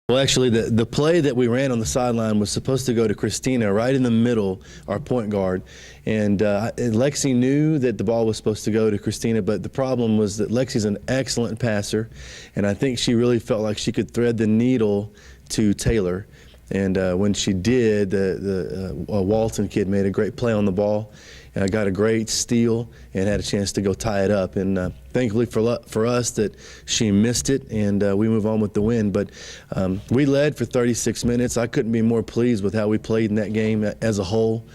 Well, actually, the play that we ran on the sideline was supposed to go to Christina right in the middle, our point guard. And Lexi knew that the ball was supposed to go to Christina, but the problem was that Lexi's an excellent passer, and I think she really felt like she could thread the needle to Taylor. And when she did, the Walton kid made a great play on the ball. Got a great steal and had a chance to go tie it up. And thankfully for us that she missed it, and we move on with the win. But we led for 36 minutes. I couldn't be more pleased with how we played in that game as a whole.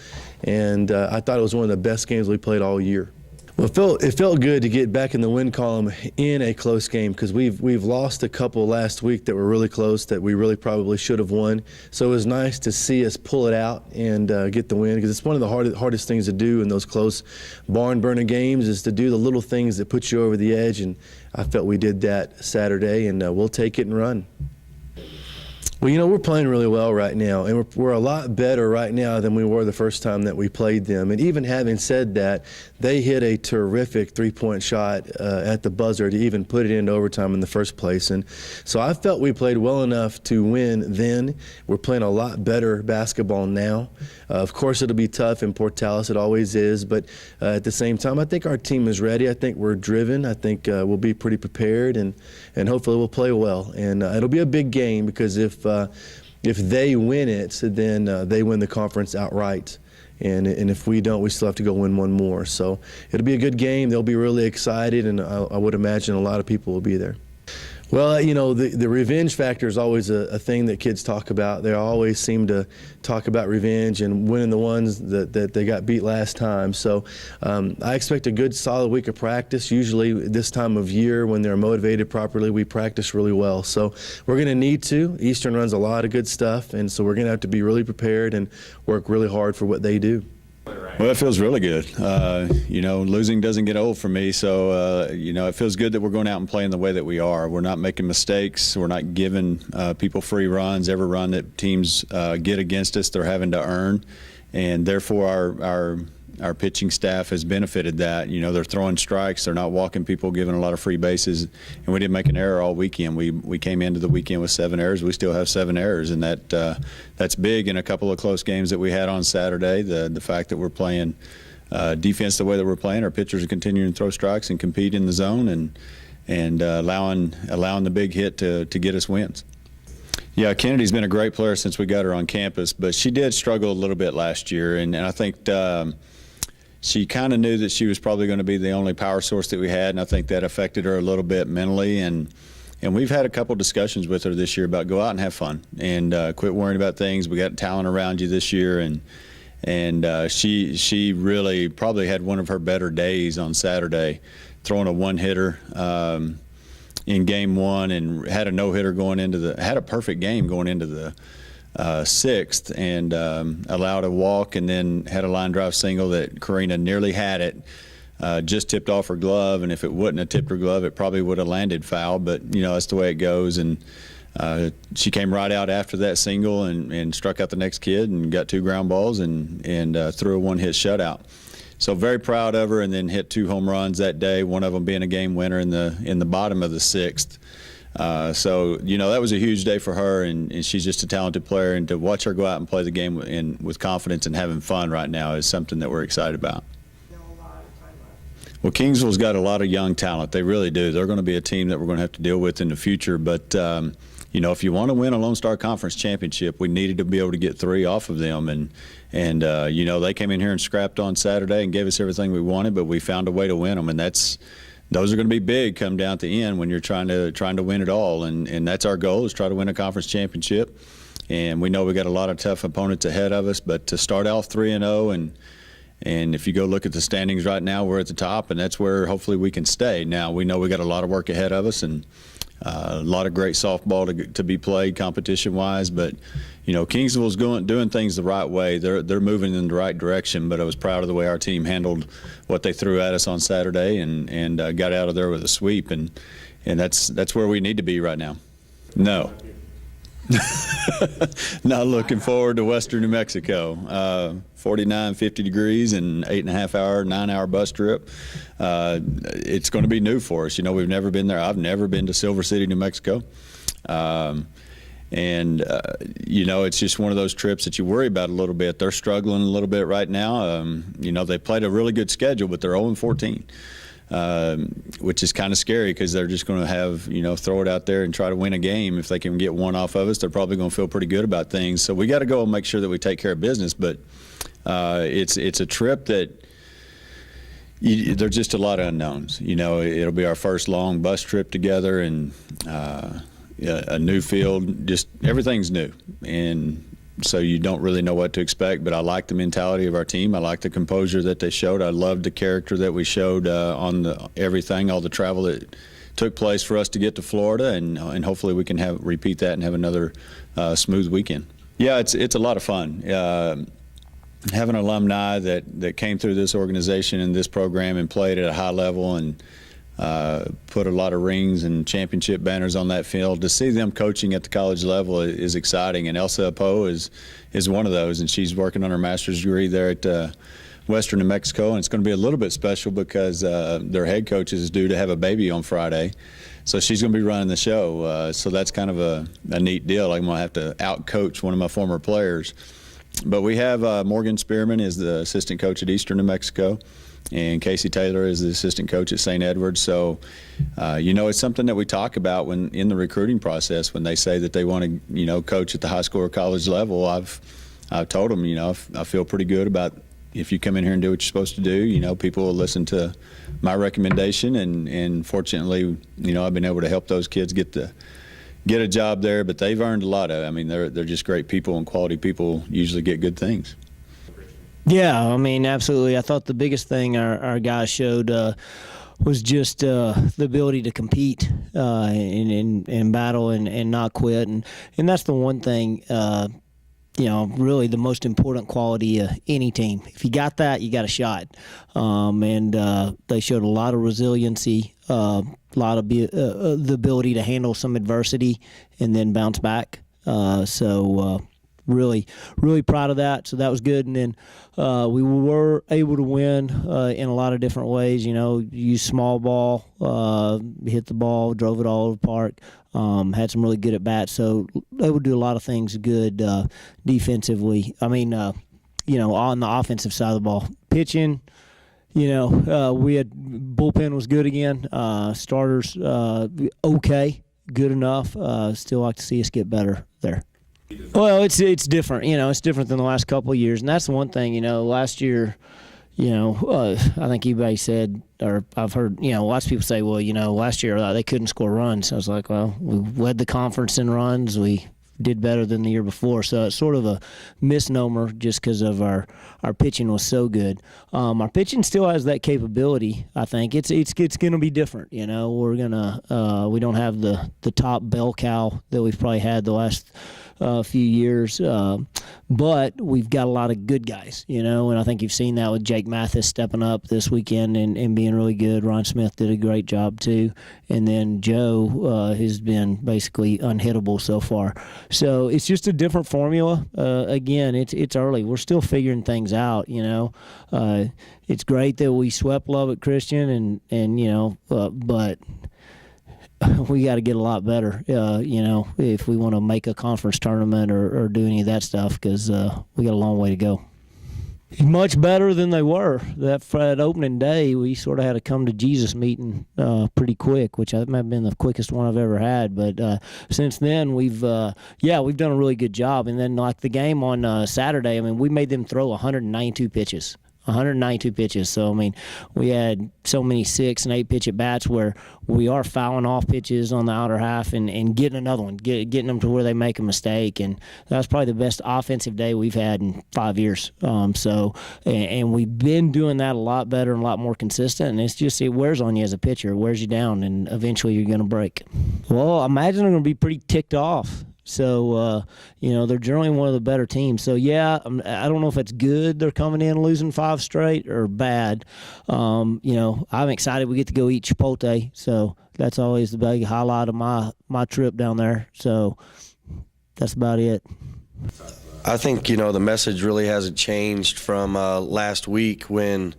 And I thought it was one of the best games we played all year. Well, it felt good to get back in the win column in a close game, because we've lost a couple last week that were really close that we really probably should have won. So it was nice to see us pull it out and get the win, because it's one of the hardest things to do in those close barn burner games, is to do the little things that put you over the edge. And I felt we did that Saturday, and we'll take it and run. Well, we're playing really well right now, and we're a lot better right now than we were the first time that we played them. And even having said that, they hit a terrific three-point shot at the buzzer to even put it into overtime in the first place. And so I felt we played well enough to win then. We're playing a lot better basketball now. Of course, it'll be tough in Portales. It always is. But at the same time, I think our team is ready. I think we're driven. I think we'll be pretty prepared, and hopefully we'll play well. And it'll be a big game, because if they win it, then they win the conference outright. And if we don't, we still have to go win one more. So it'll be a good game. They'll be really excited, and I would imagine a lot of people will be there. Well, the revenge factor is always a thing that kids talk about. They always seem to talk about revenge and winning the ones that they got beat last time. So I expect a good, solid week of practice. Usually this time of year, when they're motivated properly, we practice really well. So we're going to need to. Eastern runs a lot of good stuff, and so we're going to have to be really prepared and work really hard for what they do. Well, it feels really good. Losing doesn't get old for me, so, it feels good that we're going out and playing the way that we are. We're not making mistakes. We're not giving people free runs. Every run that teams get against us, they're having to earn, and therefore our pitching staff has benefited that. They're throwing strikes. They're not walking people, giving a lot of free bases, and we didn't make an error all weekend. We came into the weekend with 7 errors. We still have 7 errors, and that's big in a couple of close games that we had on Saturday. The fact that we're playing defense the way that we're playing, our pitchers are continuing to throw strikes and compete in the zone, and allowing the big hit to get us wins. Yeah, Kennedy's been a great player since we got her on campus, but she did struggle a little bit last year, and I think she kind of knew that she was probably going to be the only power source that we had, and I think that affected her a little bit mentally. And we've had a couple discussions with her this year about go out and have fun and quit worrying about things. We got talent around you this year, and she really probably had one of her better days on Saturday, throwing a one-hitter in game 1, and had a no-hitter had a perfect game going into the 6th, and allowed a walk, and then had a line drive single that Karina nearly had it, just tipped off her glove, and if it wouldn't have tipped her glove, it probably would have landed foul, but that's the way it goes. And she came right out after that single and struck out the next kid and got 2 ground balls and threw a one-hit shutout. So very proud of her, and then hit 2 home runs that day, one of them being a game winner in the bottom of the 6th. So that was a huge day for her, and she's just a talented player, and to watch her go out and play the game with confidence and having fun right now is something that we're excited about. Well, Kingsville's got a lot of young talent. They really do. They're going to be a team that we're going to have to deal with in the future, but if you want to win a Lone Star Conference championship, we needed to be able to get 3 off of them, and they came in here and scrapped on Saturday and gave us everything we wanted, but we found a way to win them, and those are going to be big come down at the end when you're trying to win it all, and that's our goal, is try to win a conference championship. And we know we got a lot of tough opponents ahead of us, but to start off 3-0, and if you go look at the standings right now, we're at the top, and that's where hopefully we can stay. Now we know we got a lot of work ahead of us, and a lot of great softball to be played competition-wise, but Kingsville's doing things the right way. They're moving in the right direction. But I was proud of the way our team handled what they threw at us on Saturday, and got out of there with a sweep, and that's where we need to be right now. No. Not looking forward to Western New Mexico. 49, 50 degrees and 8.5-hour, 9-hour bus trip. It's going to be new for us. We've never been there. I've never been to Silver City, New Mexico. And, it's just one of those trips that you worry about a little bit. They're struggling a little bit right now. They played a really good schedule, but they're 0-14, which is kind of scary because they're just going to have, throw it out there and try to win a game. If they can get one off of us, they're probably going to feel pretty good about things. So we got to go and make sure that we take care of business. But it's a trip that there's just a lot of unknowns. It'll be our first long bus trip together, and a new field, just everything's new. And so you don't really know what to expect, but I like the mentality of our team. I like the composure that they showed. I loved the character that we showed on everything, all the travel that took place for us to get to Florida, and hopefully we can repeat that and have another smooth weekend. Yeah, it's a lot of fun. Having alumni that came through this organization and this program and played at a high level and put a lot of rings and championship banners on that field. To see them coaching at the college level is exciting, and Elsa Poe is one of those, and she's working on her master's degree there at Western New Mexico, and it's going to be a little bit special because their head coach is due to have a baby on Friday, so she's going to be running the show. So that's kind of a neat deal. I'm going to have to out-coach one of my former players. But we have Morgan Spearman is the assistant coach at Eastern New Mexico, and Casey Taylor is the assistant coach at St. Edward's. So, it's something that we talk about when in the recruiting process when they say that they want to, coach at the high school or college level. I've told them, I feel pretty good about if you come in here and do what you're supposed to do, people will listen to my recommendation, and fortunately, I've been able to help those kids get a job there. But they've earned a lot of. They're just great people, and quality people usually get good things. Yeah, absolutely. I thought the biggest thing our guys showed was just the ability to compete in battle and not quit. And that's the one thing, really the most important quality of any team. If you got that, you got a shot. And they showed a lot of resiliency, a lot of the ability to handle some adversity and then bounce back. Really, really proud of that. So that was good. And then we were able to win in a lot of different ways. Use small ball, hit the ball, drove it all over the park. Had some really good at bats. So they would do a lot of things good defensively. On the offensive side of the ball, pitching. We had bullpen was good again. Starters okay, good enough. Still like to see us get better there. Well, it's different. It's different than the last couple of years, and that's the one thing. Last year, I think everybody said, or I've heard, lots of people say, well, last year they couldn't score runs. I was like, well, we led the conference in runs. We did better than the year before, so it's sort of a misnomer just because of our pitching was so good. Our pitching still has that capability. I think it's going to be different. We're gonna we don't have the top bell cow that we've probably had the last few years, but we've got a lot of good guys, and I think you've seen that with Jake Mathis stepping up this weekend and being really good. Ron Smith did a great job too, and then Joe has been basically unhittable so far. So it's just a different formula. Again, it's early. We're still figuring things out. It's great that we swept Lubbock Christian, but we got to get a lot better, if we want to make a conference tournament or do any of that stuff, because we got a long way to go. Much better than they were. That opening day, we sort of had a come to Jesus meeting pretty quick, which might have been the quickest one I've ever had. But since then, we've done a really good job. And then like the game on Saturday, we made them throw 192 pitches. 192 pitches. So, we had so many 6 and 8 pitch at bats where we are fouling off pitches on the outer half and getting another one, getting them to where they make a mistake. And that's probably the best offensive day we've had in 5 years. And we've been doing that a lot better and a lot more consistent. And it's just, it wears on you as a pitcher. It wears you down, and eventually you're going to break. Well, I imagine they're going to be pretty ticked off. So, they're generally one of the better teams. So, yeah, I don't know if it's good they're coming in losing 5 straight or bad. I'm excited we get to go eat Chipotle. So that's always the big highlight of my trip down there. So that's about it. I think, the message really hasn't changed from last week when,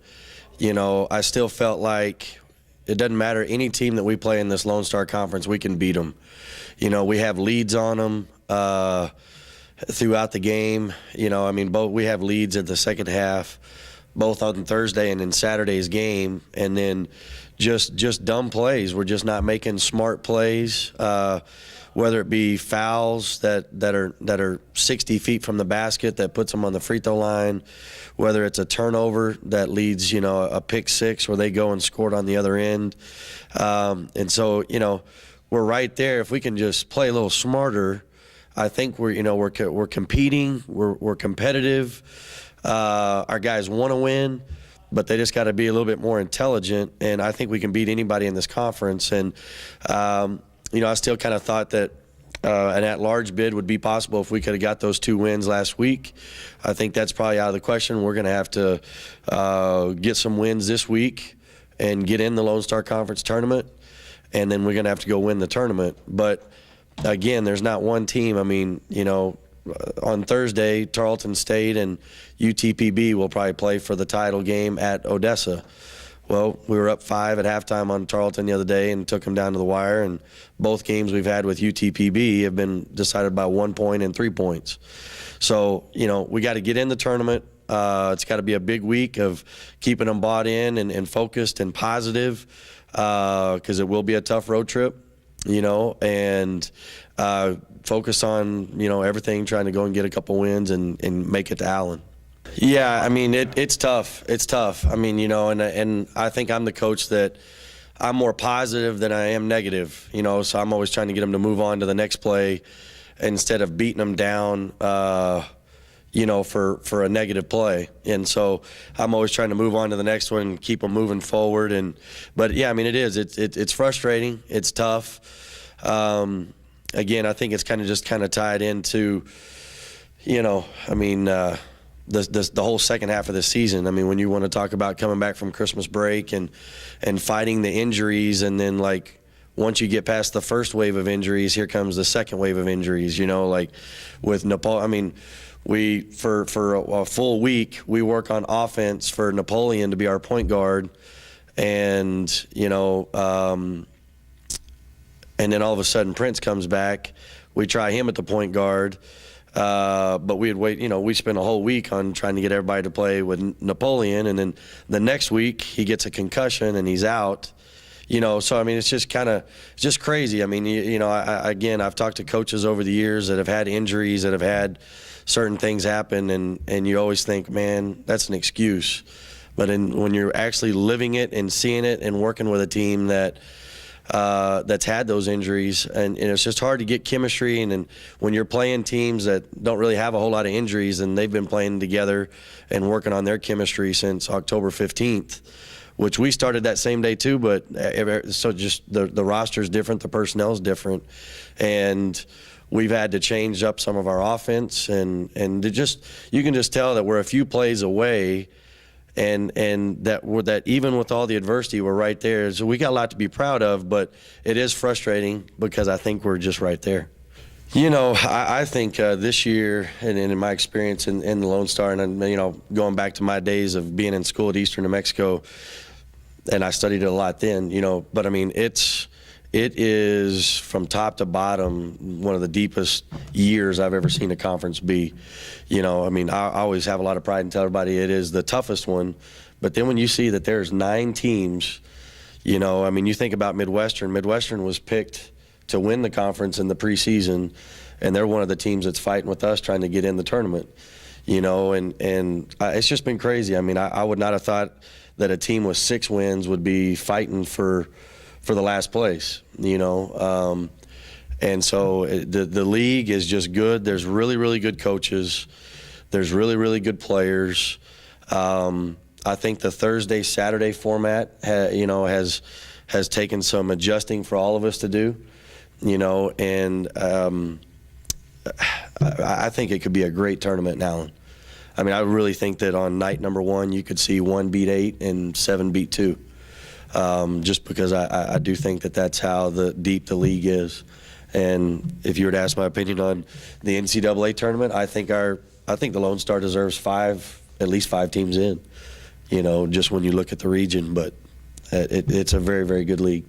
I still felt like it doesn't matter. Any team that we play in this Lone Star Conference, we can beat them. We have leads on them. throughout the game. I mean, we have leads in the second half, both on Thursday and in Saturday's game, and then just dumb plays. We're just not making smart plays, whether it be fouls that are 60 feet from the basket that puts them on the free throw line, whether it's a turnover that leads, a pick six where they go and score it on the other end. And so, we're right there. If we can just play a little smarter, I think we're competing, we're competitive. Our guys want to win, but they just got to be a little bit more intelligent. And I think we can beat anybody in this conference. And I still kind of thought that an at-large bid would be possible if we could have got those 2 wins last week. I think that's probably out of the question. We're going to have to get some wins this week and get in the Lone Star Conference tournament, and then we're going to have to go win the tournament. But again, there's not one team. I mean, on Thursday, Tarleton State and UTPB will probably play for the title game at Odessa. Well, we were up 5 at halftime on Tarleton the other day and took them down to the wire, and both games we've had with UTPB have been decided by 1 point and 3 points. So, we got to get in the tournament. It's got to be a big week of keeping them bought in and focused and positive, because it will be a tough road trip, and focus on, everything, trying to go and get a couple wins and make it to Allen. Yeah, I mean, it's tough. It's tough. I mean, and I think I'm the coach that I'm more positive than I am negative, so I'm always trying to get them to move on to the next play instead of beating them down, for a negative play. And so I'm always trying to move on to the next one and keep them moving forward. But yeah, I mean, it's frustrating. It's tough. Again, I think it's kind of tied into, the whole second half of the season. I mean, when you want to talk about coming back from Christmas break and fighting the injuries, and then once you get past the first wave of injuries, here comes the second wave of injuries. With Napoleon. I mean, we for a full week we work on offense for Napoleon to be our point guard, and and then all of a sudden Prince comes back. We try him at the point guard. But we'd wait, we spent a whole week on trying to get everybody to play with Napoleon, and then the next week he gets a concussion and he's out. So I mean, it's just crazy. I mean, again, I've talked to coaches over the years that have had injuries, that have had certain things happen, and you always think, man, that's an excuse. But when you're actually living it and seeing it and working with a team that's had those injuries, and it's just hard to get chemistry. And then when you're playing teams that don't really have a whole lot of injuries, and they've been playing together and working on their chemistry since October 15th, which we started that same day too, but so just the roster's different, the personnel's different, and we've had to change up some of our offense, and you can just tell that we're a few plays away. And that even with all the adversity, we're right there. So we got a lot to be proud of, but it is frustrating because I think we're just right there. I think this year, and in my experience in the Lone Star, and going back to my days of being in school at Eastern New Mexico, and I studied it a lot then, but I mean, it is from top to bottom one of the deepest years I've ever seen a conference be. I mean, I always have a lot of pride and tell everybody it is the toughest one. But then when you see that there's 9 teams, I mean, you think about Midwestern. Midwestern was picked to win the conference in the preseason, and they're one of the teams that's fighting with us trying to get in the tournament. And it's just been crazy. I mean, I would not have thought that a team with 6 wins would be fighting for the last place, and so the league is just good. There's really, really good coaches. There's really, really good players. I think the Thursday, Saturday format, has taken some adjusting for all of us to do, and I think it could be a great tournament in Allen. I mean, I really think that on night number 1, you could see 1 beat 8 and 7 beat 2. Just because I do think that that's how deep the league is. And if you were to ask my opinion on the NCAA tournament, I think the Lone Star deserves at least 5 teams in, just when you look at the region. But it's a very, very good league.